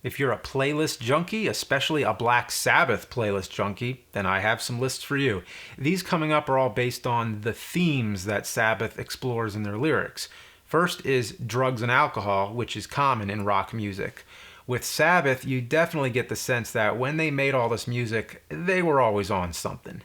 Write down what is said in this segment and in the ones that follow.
If you're a playlist junkie, especially a Black Sabbath playlist junkie, then I have some lists for you. These coming up are all based on the themes that Sabbath explores in their lyrics. First is drugs and alcohol, which is common in rock music. With Sabbath, you definitely get the sense that when they made all this music, they were always on something.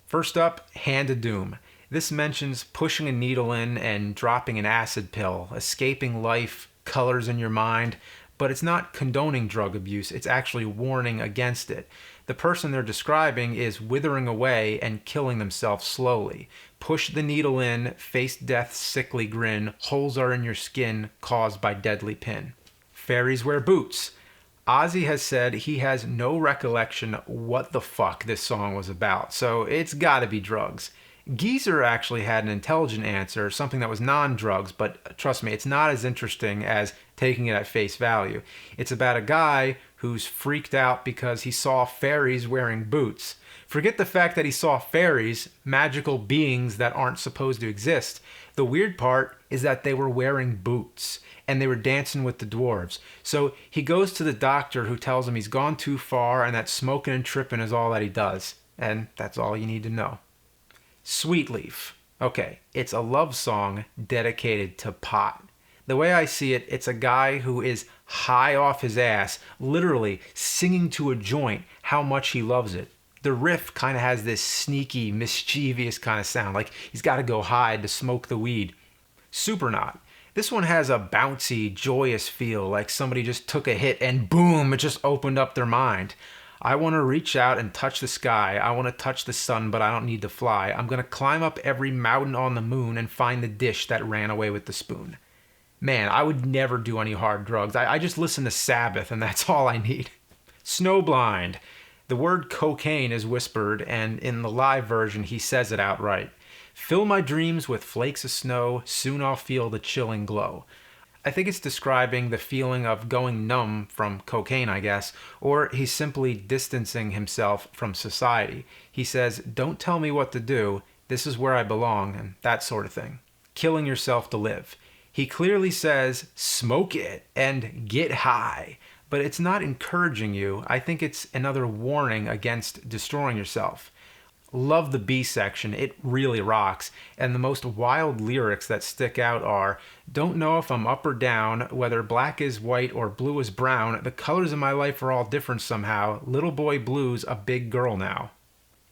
First up, Hand of Doom. This mentions pushing a needle in and dropping an acid pill, escaping life, colors in your mind, but it's not condoning drug abuse, it's actually warning against it. The person they're describing is withering away and killing themselves slowly. Push the needle in, face death's sickly grin, holes are in your skin caused by deadly pin. Fairies wear boots. Ozzy has said he has no recollection what the fuck this song was about, so it's gotta be drugs. Geezer actually had an intelligent answer, something that was non-drugs, but trust me, it's not as interesting as taking it at face value. It's about a guy who's freaked out because he saw fairies wearing boots. Forget the fact that he saw fairies, magical beings that aren't supposed to exist. The weird part is that they were wearing boots, and they were dancing with the dwarves. So he goes to the doctor who tells him he's gone too far and that smoking and tripping is all that he does. And that's all you need to know. Sweet Leaf. Okay, it's a love song dedicated to pot. The way I see it, it's a guy who is high off his ass, literally singing to a joint how much he loves it. The riff kind of has this sneaky, mischievous kind of sound, like he's got to go hide to smoke the weed. Supernaut. This one has a bouncy, joyous feel, like somebody just took a hit and boom, it just opened up their mind. I want to reach out and touch the sky. I want to touch the sun, but I don't need to fly. I'm going to climb up every mountain on the moon and find the dish that ran away with the spoon. Man, I would never do any hard drugs. I just listen to Sabbath, and that's all I need. Snowblind. The word cocaine is whispered, and in the live version, he says it outright. Fill my dreams with flakes of snow, soon I'll feel the chilling glow. I think it's describing the feeling of going numb from cocaine, I guess, or he's simply distancing himself from society. He says, don't tell me what to do, this is where I belong, and that sort of thing. Killing yourself to live. He clearly says, smoke it and get high, but it's not encouraging you. I think it's another warning against destroying yourself. Love the B section, it really rocks, and the most wild lyrics that stick out are, don't know if I'm up or down, whether black is white or blue is brown, the colors of my life are all different somehow, little boy blue's a big girl now.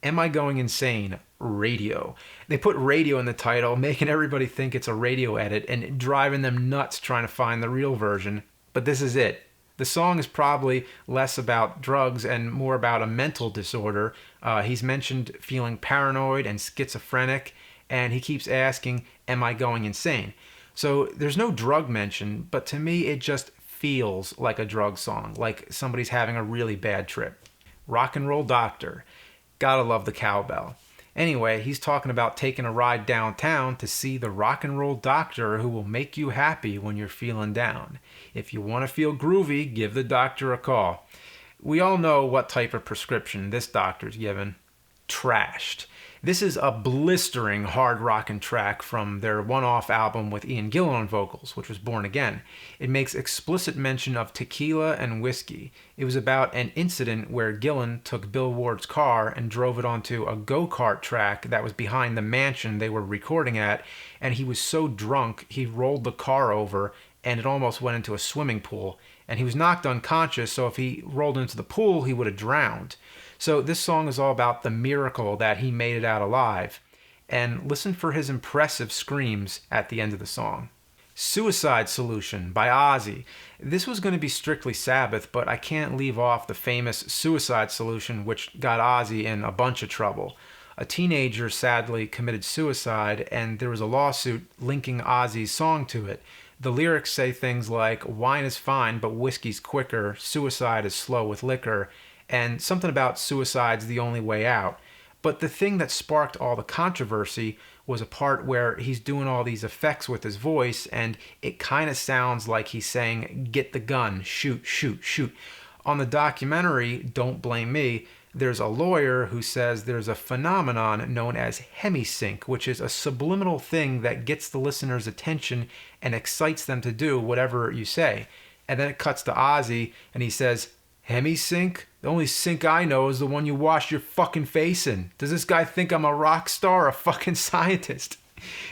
Am I going insane? Radio. They put radio in the title, making everybody think it's a radio edit and driving them nuts trying to find the real version, but this is it. The song is probably less about drugs and more about a mental disorder. He's mentioned feeling paranoid and schizophrenic, and he keeps asking, am I going insane? So there's no drug mention, but to me it just feels like a drug song, like somebody's having a really bad trip. Rock and Roll Doctor. Gotta love the cowbell. Anyway, he's talking about taking a ride downtown to see the rock and roll doctor who will make you happy when you're feeling down. If you want to feel groovy, give the doctor a call. We all know what type of prescription this doctor's given. Trashed. This is a blistering hard rockin' track from their one-off album with Ian Gillan on vocals, which was Born Again. It makes explicit mention of tequila and whiskey. It was about an incident where Gillan took Bill Ward's car and drove it onto a go-kart track that was behind the mansion they were recording at, and he was so drunk he rolled the car over and it almost went into a swimming pool. And he was knocked unconscious, so if he rolled into the pool, he would have drowned. So this song is all about the miracle that he made it out alive. And listen for his impressive screams at the end of the song. Suicide Solution by Ozzy. This was going to be strictly Sabbath, but I can't leave off the famous Suicide Solution, which got Ozzy in a bunch of trouble. A teenager sadly committed suicide, and there was a lawsuit linking Ozzy's song to it. The lyrics say things like, wine is fine, but whiskey's quicker, suicide is slow with liquor, and something about suicide's the only way out. But the thing that sparked all the controversy was a part where he's doing all these effects with his voice, and it kind of sounds like he's saying, get the gun, shoot, shoot, shoot. On the documentary, Don't Blame Me, there's a lawyer who says there's a phenomenon known as hemisync, which is a subliminal thing that gets the listener's attention and excites them to do whatever you say. And then it cuts to Ozzy, and he says, Hemi sink? The only sink I know is the one you wash your fucking face in. Does this guy think I'm a rock star or a fucking scientist?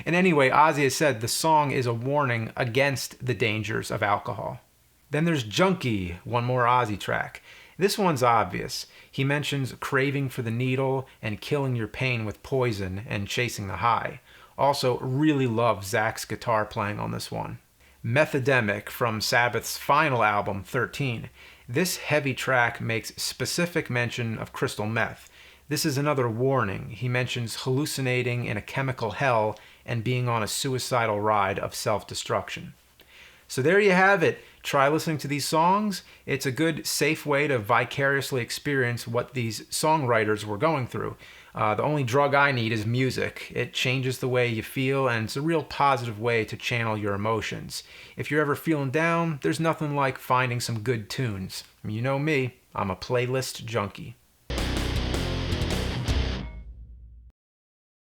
And anyway, Ozzy has said the song is a warning against the dangers of alcohol. Then there's Junkie, one more Ozzy track. This one's obvious. He mentions craving for the needle and killing your pain with poison and chasing the high. Also, really love Zach's guitar playing on this one. Methademic from Sabbath's final album, 13. This heavy track makes specific mention of crystal meth. This is another warning. He mentions hallucinating in a chemical hell and being on a suicidal ride of self-destruction. So there you have it. Try listening to these songs. It's a good, safe way to vicariously experience what these songwriters were going through. The only drug I need is music. It changes the way you feel, and it's a real positive way to channel your emotions. If you're ever feeling down, there's nothing like finding some good tunes. You know me, I'm a playlist junkie.